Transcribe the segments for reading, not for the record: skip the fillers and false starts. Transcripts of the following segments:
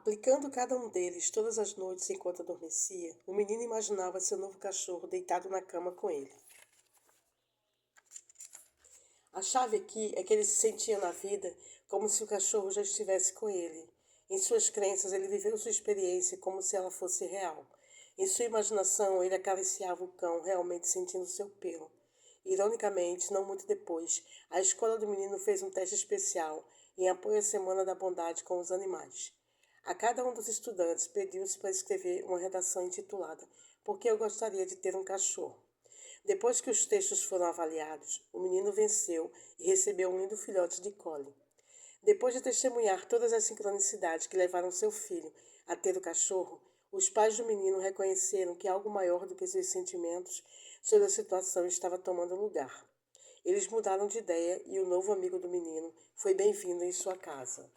Aplicando cada um deles todas as noites enquanto adormecia, o menino imaginava seu novo cachorro deitado na cama com ele. A chave aqui é que ele se sentia na vida como se o cachorro já estivesse com ele. Em suas crenças, ele viveu sua experiência como se ela fosse real. Em sua imaginação, ele acariciava o cão, realmente sentindo seu pelo. Ironicamente, não muito depois, a escola do menino fez um teste especial em apoio à Semana da Bondade com os Animais. A cada um dos estudantes pediu-se para escrever uma redação intitulada "Por que eu gostaria de ter um cachorro?". Depois que os textos foram avaliados, o menino venceu e recebeu um lindo filhote de collie. Depois de testemunhar todas as sincronicidades que levaram seu filho a ter o cachorro, os pais do menino reconheceram que algo maior do que seus sentimentos sobre a situação estava tomando lugar. Eles mudaram de ideia e o novo amigo do menino foi bem-vindo em sua casa.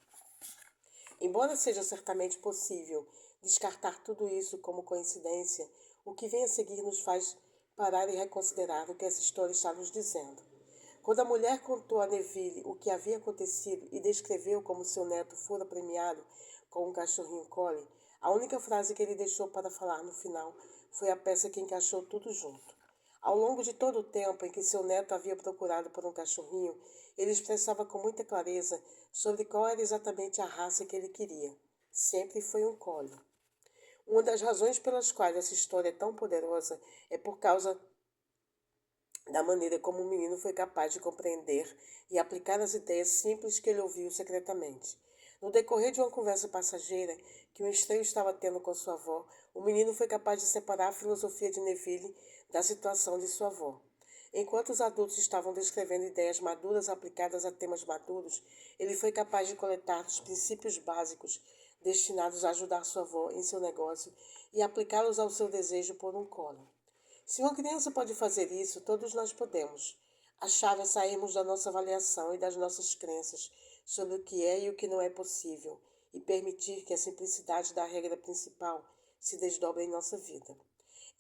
Embora seja certamente possível descartar tudo isso como coincidência, o que vem a seguir nos faz parar e reconsiderar o que essa história está nos dizendo. Quando a mulher contou a Neville o que havia acontecido e descreveu como seu neto fora premiado com um cachorrinho collie, a única frase que ele deixou para falar no final foi a peça que encaixou tudo junto. Ao longo de todo o tempo em que seu neto havia procurado por um cachorrinho, ele expressava com muita clareza sobre qual era exatamente a raça que ele queria. Sempre foi um collie. Uma das razões pelas quais essa história é tão poderosa é por causa da maneira como o menino foi capaz de compreender e aplicar as ideias simples que ele ouviu secretamente. No decorrer de uma conversa passageira que um estranho estava tendo com sua avó, o menino foi capaz de separar a filosofia de Neville da situação de sua avó. Enquanto os adultos estavam descrevendo ideias maduras aplicadas a temas maduros, ele foi capaz de coletar os princípios básicos destinados a ajudar sua avó em seu negócio e aplicá-los ao seu desejo por um collie. Se uma criança pode fazer isso, todos nós podemos. A chave é sairmos da nossa avaliação e das nossas crenças sobre o que é e o que não é possível e permitir que a simplicidade da regra principal se desdobre em nossa vida.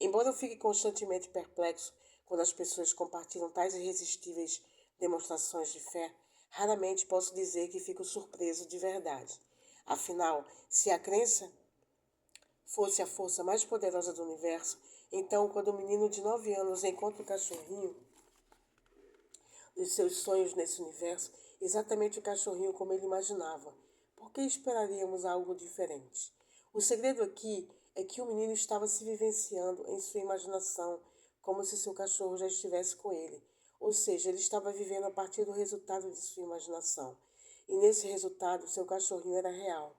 Embora eu fique constantemente perplexo quando as pessoas compartilham tais irresistíveis demonstrações de fé, raramente posso dizer que fico surpreso de verdade. Afinal, se a crença fosse a força mais poderosa do universo, então, quando o menino de 9 anos encontra o cachorrinho dos seus sonhos nesse universo, exatamente o cachorrinho como ele imaginava, por que esperaríamos algo diferente? O segredo aqui é que o menino estava se vivenciando em sua imaginação, como se seu cachorro já estivesse com ele. Ou seja, ele estava vivendo a partir do resultado de sua imaginação. E nesse resultado, seu cachorrinho era real.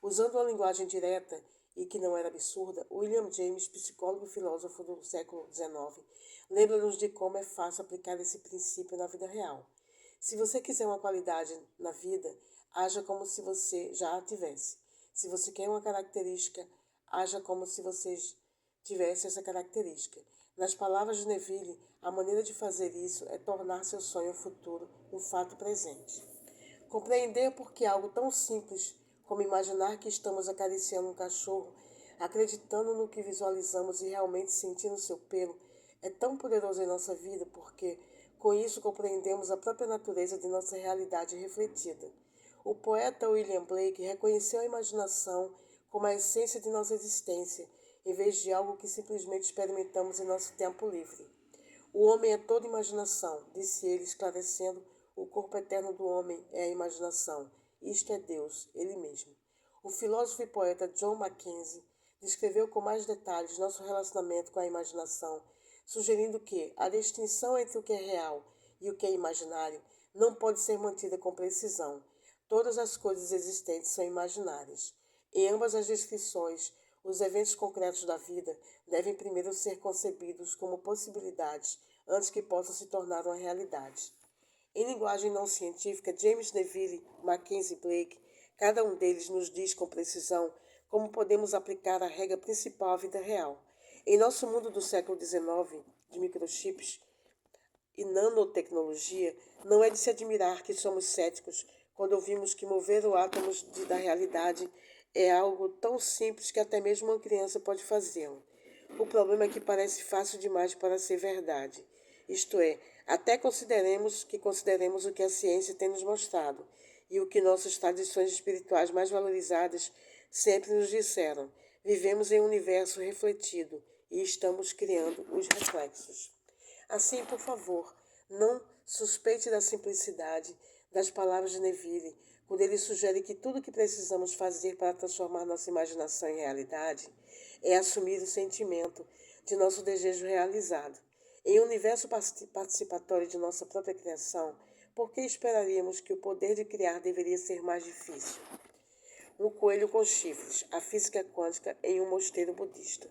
Usando uma linguagem direta e que não era absurda, William James, psicólogo e filósofo do século XIX, lembra-nos de como é fácil aplicar esse princípio na vida real. Se você quiser uma qualidade na vida, haja como se você já a tivesse. Se você quer uma característica, haja como se você tivesse essa característica. Nas palavras de Neville, a maneira de fazer isso é tornar seu sonho futuro um fato presente. Compreender por que algo tão simples como imaginar que estamos acariciando um cachorro, acreditando no que visualizamos e realmente sentindo seu pelo, é tão poderoso em nossa vida porque, com isso, compreendemos a própria natureza de nossa realidade refletida. O poeta William Blake reconheceu a imaginação como a essência de nossa existência, em vez de algo que simplesmente experimentamos em nosso tempo livre. O homem é toda imaginação, disse ele, esclarecendo: o corpo eterno do homem é a imaginação. Isto é Deus, Ele mesmo. O filósofo e poeta John Mackenzie descreveu com mais detalhes nosso relacionamento com a imaginação, sugerindo que a distinção entre o que é real e o que é imaginário não pode ser mantida com precisão. Todas as coisas existentes são imaginárias. Em ambas as descrições, os eventos concretos da vida devem primeiro ser concebidos como possibilidades antes que possam se tornar uma realidade. Em linguagem não científica, James Neville, Mackenzie Blake, cada um deles nos diz com precisão como podemos aplicar a regra principal à vida real. Em nosso mundo do século XIX, de microchips e nanotecnologia, não é de se admirar que somos céticos quando ouvimos que mover o átomos da realidade é algo tão simples que até mesmo uma criança pode fazê-lo. O problema é que parece fácil demais para ser verdade. Isto é, até consideremos o que a ciência tem nos mostrado. e o que nossas tradições espirituais mais valorizadas sempre nos disseram. Vivemos em um universo refletido e estamos criando os reflexos. Assim, por favor, não suspeite da simplicidade das palavras de Neville, quando ele sugere que tudo o que precisamos fazer para transformar nossa imaginação em realidade é assumir o sentimento de nosso desejo realizado. Em um universo participatório de nossa própria criação, por que esperaríamos que o poder de criar deveria ser mais difícil? Um coelho com chifres, a física quântica em um mosteiro budista.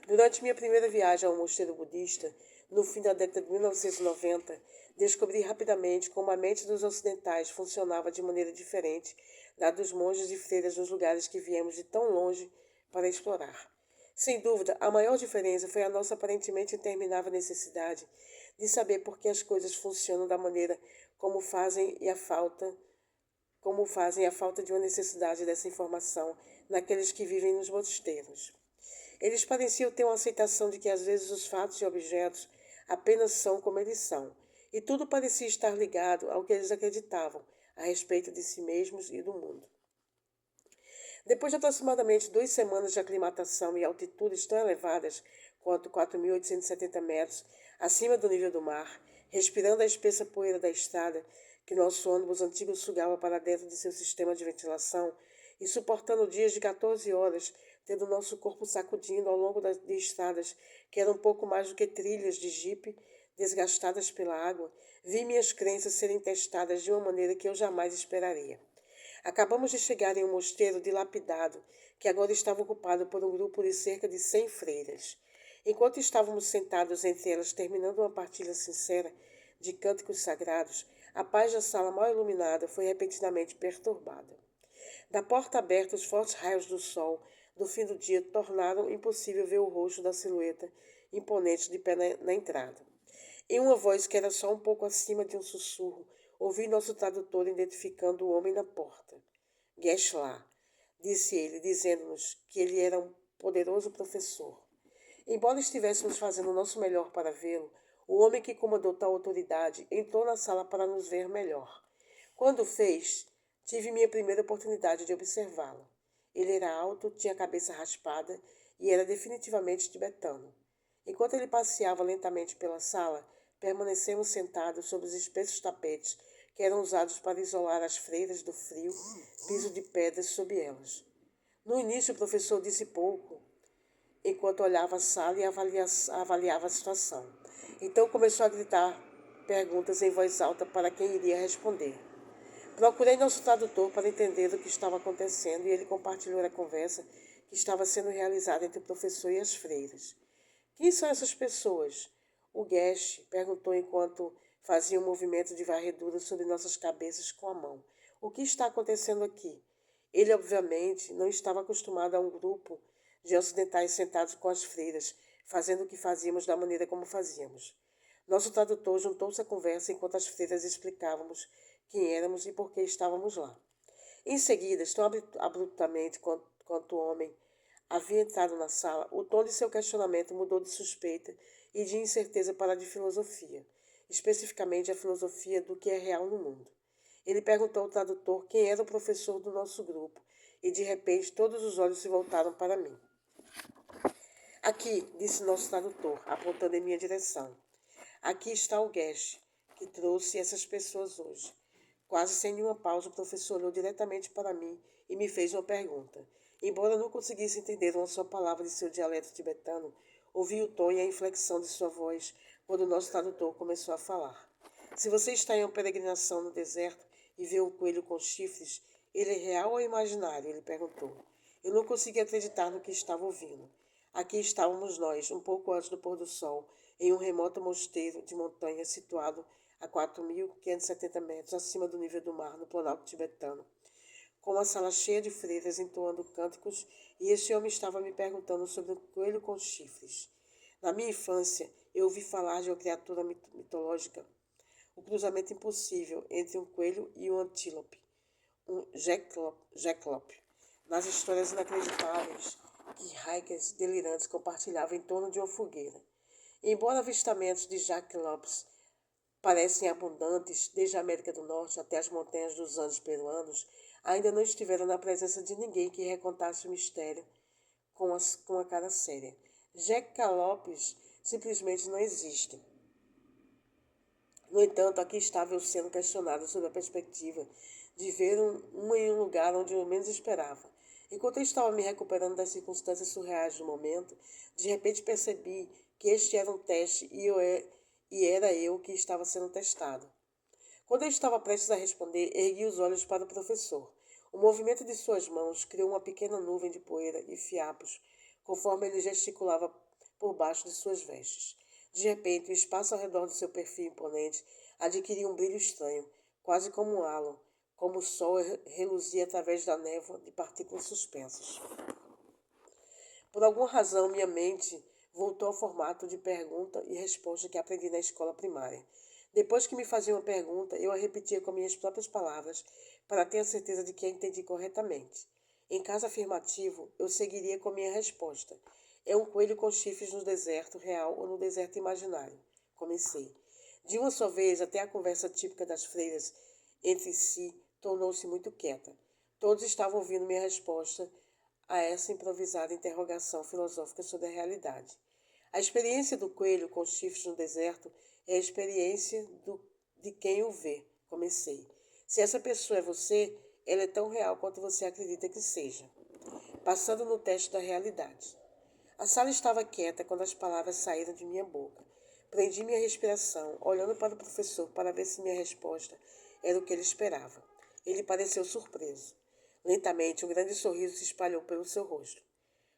Durante minha primeira viagem a um mosteiro budista, no fim da década de 1990, descobri rapidamente como a mente dos ocidentais funcionava de maneira diferente da dos monges e freiras nos lugares que viemos de tão longe para explorar. Sem dúvida, a maior diferença foi a nossa aparentemente interminável necessidade de saber por que as coisas funcionam da maneira como fazem a falta de uma necessidade dessa informação naqueles que vivem nos mosteiros. Eles pareciam ter uma aceitação de que às vezes os fatos e objetos apenas são como eles são, e tudo parecia estar ligado ao que eles acreditavam a respeito de si mesmos e do mundo. Depois de aproximadamente 2 semanas de aclimatação e altitudes tão elevadas quanto 4.870 metros acima do nível do mar, respirando a espessa poeira da estrada que nosso ônibus antigo sugava para dentro de seu sistema de ventilação e suportando dias de 14 horas, tendo nosso corpo sacudindo ao longo de estradas que eram pouco mais do que trilhas de jipe desgastadas pela água, vi minhas crenças serem testadas de uma maneira que eu jamais esperaria. Acabamos de chegar em um mosteiro dilapidado, que agora estava ocupado por um grupo de cerca de 100 freiras. Enquanto estávamos sentados entre elas terminando uma partilha sincera de cânticos sagrados, a paz da sala mal iluminada foi repentinamente perturbada. Da porta aberta, os fortes raios do sol do fim do dia tornaram impossível ver o rosto da silhueta imponente de pé na entrada. Em uma voz que era só um pouco acima de um sussurro, ouvi nosso tradutor identificando o homem na porta. Geshe-la, disse ele, dizendo-nos que ele era um poderoso professor. Embora estivéssemos fazendo o nosso melhor para vê-lo, o homem que comandou tal autoridade entrou na sala para nos ver melhor. Quando o fez, tive minha primeira oportunidade de observá-lo. Ele era alto, tinha a cabeça raspada e era definitivamente tibetano. Enquanto ele passeava lentamente pela sala, permanecemos sentados sobre os espessos tapetes que eram usados para isolar as freiras do frio piso de pedras sob elas. No início, o professor disse pouco, enquanto olhava a sala e avaliava a situação. Então começou a gritar perguntas em voz alta para quem iria responder. Procurei nosso tradutor para entender o que estava acontecendo e ele compartilhou a conversa que estava sendo realizada entre o professor e as freiras. Quem são essas pessoas? O Geshe perguntou enquanto fazia um movimento de varredura sobre nossas cabeças com a mão. O que está acontecendo aqui? Ele, obviamente, não estava acostumado a um grupo de ocidentais sentados com as freiras, fazendo o que fazíamos da maneira como fazíamos. Nosso tradutor juntou-se à conversa enquanto as freiras explicávamos quem éramos e por que estávamos lá. Em seguida, tão abruptamente quanto o homem havia entrado na sala, o tom de seu questionamento mudou de suspeita e de incerteza para a de filosofia, especificamente a filosofia do que é real no mundo. Ele perguntou ao tradutor quem era o professor do nosso grupo e, de repente, todos os olhos se voltaram para mim. Aqui, disse nosso tradutor, apontando em minha direção. Aqui está o Geshe, que trouxe essas pessoas hoje. Quase sem nenhuma pausa, o professor olhou diretamente para mim e me fez uma pergunta. Embora não conseguisse entender uma só palavra de seu dialeto tibetano, ouvi o tom e a inflexão de sua voz quando o nosso tradutor começou a falar. Se você está em uma peregrinação no deserto e vê um coelho com chifres, ele é real ou imaginário? Ele perguntou. Eu não consegui acreditar no que estava ouvindo. Aqui estávamos nós, um pouco antes do pôr do sol, em um remoto mosteiro de montanha situado a 4.570 metros acima do nível do mar, no planalto tibetano, com uma sala cheia de freiras entoando cânticos, e este homem estava me perguntando sobre um coelho com chifres. Na minha infância, eu ouvi falar de uma criatura mitológica, o cruzamento impossível entre um coelho e um antílope, um jaclope, nas histórias inacreditáveis que hikers delirantes compartilhavam em torno de uma fogueira. Embora avistamentos de jaclopes parecem abundantes desde a América do Norte até as montanhas dos Andes peruanos, ainda não estiveram na presença de ninguém que recontasse o mistério com a cara séria. Jeca Lopes simplesmente não existe. No entanto, aqui estava eu sendo questionado sobre a perspectiva de ver em um lugar onde eu menos esperava. Enquanto eu estava me recuperando das circunstâncias surreais do momento, de repente percebi que este era um teste e era eu que estava sendo testado. Quando eu estava prestes a responder, ergui os olhos para o professor. O movimento de suas mãos criou uma pequena nuvem de poeira e fiapos, conforme ele gesticulava por baixo de suas vestes. De repente, o espaço ao redor do seu perfil imponente adquiria um brilho estranho, quase como um halo, como o sol reluzia através da névoa de partículas suspensas. Por alguma razão, minha mente voltou ao formato de pergunta e resposta que aprendi na escola primária. Depois que me faziam uma pergunta, eu a repetia com minhas próprias palavras para ter a certeza de que a entendi corretamente. Em caso afirmativo, eu seguiria com minha resposta. É um coelho com chifres no deserto real ou no deserto imaginário? Comecei. De uma só vez, até a conversa típica das freiras entre si tornou-se muito quieta. Todos estavam ouvindo minha resposta a essa improvisada interrogação filosófica sobre a realidade. A experiência do coelho com chifres no deserto é a experiência de quem o vê. Comecei. Se essa pessoa é você, ela é tão real quanto você acredita que seja. Passando no teste da realidade. A sala estava quieta quando as palavras saíram de minha boca. Prendi minha respiração, olhando para o professor para ver se minha resposta era o que ele esperava. Ele pareceu surpreso. Lentamente, um grande sorriso se espalhou pelo seu rosto.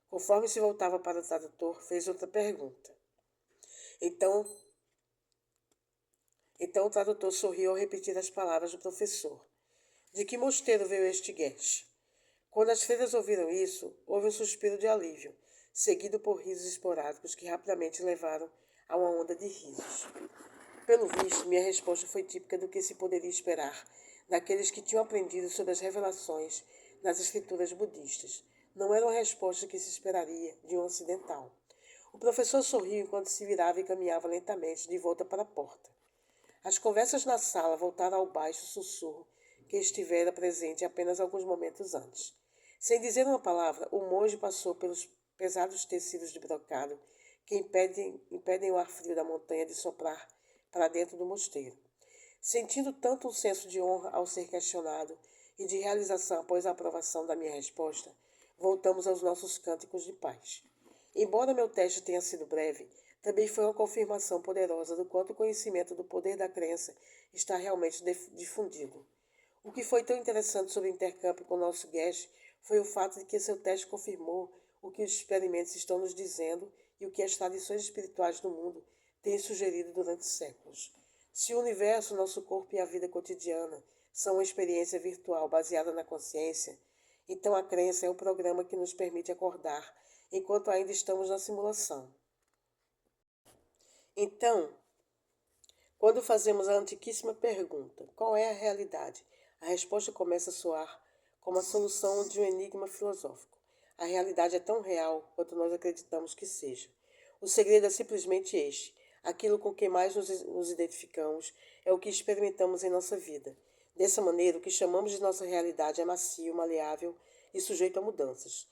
Conforme se voltava para o tradutor, fez outra pergunta. Então o tradutor sorriu ao repetir as palavras do professor. De que mosteiro veio este guest? Quando as freiras ouviram isso, houve um suspiro de alívio, seguido por risos esporádicos que rapidamente levaram a uma onda de risos. Pelo visto, minha resposta foi típica do que se poderia esperar daqueles que tinham aprendido sobre as revelações nas escrituras budistas. Não era uma resposta que se esperaria de um ocidental. O professor sorriu enquanto se virava e caminhava lentamente de volta para a porta. As conversas na sala voltaram ao baixo sussurro que estivera presente apenas alguns momentos antes. Sem dizer uma palavra, o monge passou pelos pesados tecidos de brocado que impedem o ar frio da montanha de soprar para dentro do mosteiro. Sentindo tanto um senso de honra ao ser questionado e de realização após a aprovação da minha resposta, voltamos aos nossos cânticos de paz. Embora meu teste tenha sido breve, também foi uma confirmação poderosa do quanto o conhecimento do poder da crença está realmente difundido. O que foi tão interessante sobre o intercâmbio com o nosso guest foi o fato de que seu teste confirmou o que os experimentos estão nos dizendo e o que as tradições espirituais do mundo têm sugerido durante séculos. Se o universo, nosso corpo e a vida cotidiana são uma experiência virtual baseada na consciência, então a crença é o programa que nos permite acordar enquanto ainda estamos na simulação. Então, quando fazemos a antiquíssima pergunta, qual é a realidade? A resposta começa a soar como a solução de um enigma filosófico. A realidade é tão real quanto nós acreditamos que seja. O segredo é simplesmente este. Aquilo com que mais nos identificamos é o que experimentamos em nossa vida. Dessa maneira, o que chamamos de nossa realidade é macio, maleável e sujeito a mudanças.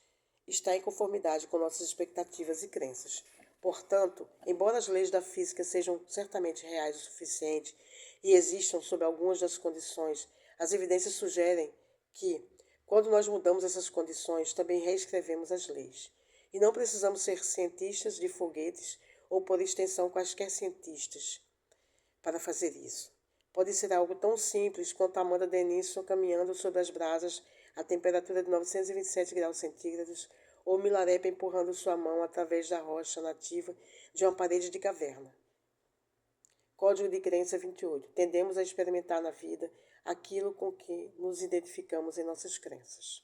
Está em conformidade com nossas expectativas e crenças. Portanto, embora as leis da física sejam certamente reais o suficiente e existam sob algumas das condições, as evidências sugerem que, quando nós mudamos essas condições, também reescrevemos as leis. E não precisamos ser cientistas de foguetes ou, por extensão, quaisquer cientistas para fazer isso. Pode ser algo tão simples quanto Amanda Denison caminhando sobre as brasas a temperatura de 927 graus centígrados ou Milarepa empurrando sua mão através da rocha nativa de uma parede de caverna. Código de crença 28. Tendemos a experimentar na vida aquilo com que nos identificamos em nossas crenças.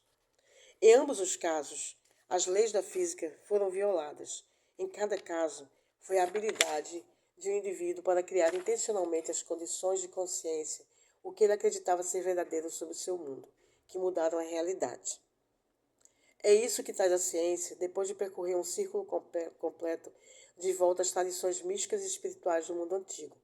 Em ambos os casos, as leis da física foram violadas. Em cada caso, foi a habilidade de um indivíduo para criar intencionalmente as condições de consciência, o que ele acreditava ser verdadeiro sobre o seu mundo, que mudaram a realidade. É isso que traz a ciência, depois de percorrer um círculo completo de volta às tradições místicas e espirituais do mundo antigo.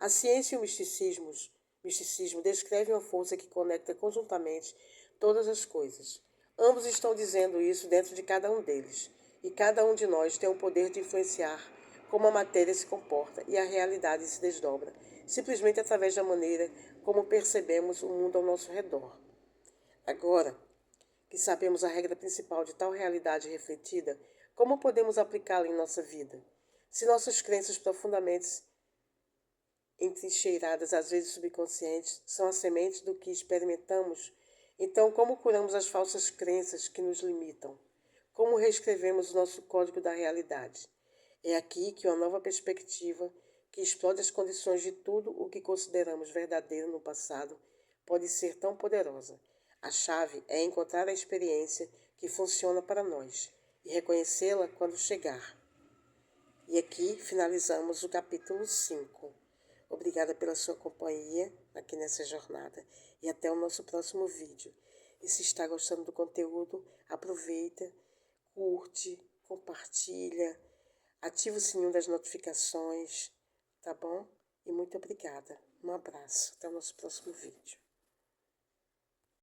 A ciência e o misticismo descrevem uma força que conecta conjuntamente todas as coisas. Ambos estão dizendo isso dentro de cada um deles, e cada um de nós tem o poder de influenciar como a matéria se comporta e a realidade se desdobra, simplesmente através da maneira como percebemos o mundo ao nosso redor. Agora que sabemos a regra principal de tal realidade refletida, como podemos aplicá-la em nossa vida? Se nossas crenças profundamente entrincheiradas, às vezes subconscientes, são as sementes do que experimentamos, então como curamos as falsas crenças que nos limitam? Como reescrevemos o nosso código da realidade? É aqui que uma nova perspectiva, que explode as condições de tudo o que consideramos verdadeiro no passado, pode ser tão poderosa. A chave é encontrar a experiência que funciona para nós e reconhecê-la quando chegar. E aqui finalizamos o capítulo 5. Obrigada pela sua companhia aqui nessa jornada e até o nosso próximo vídeo. E se está gostando do conteúdo, aproveita, curte, compartilha, ativa o sininho das notificações, tá bom? E muito obrigada. Um abraço. Até o nosso próximo vídeo.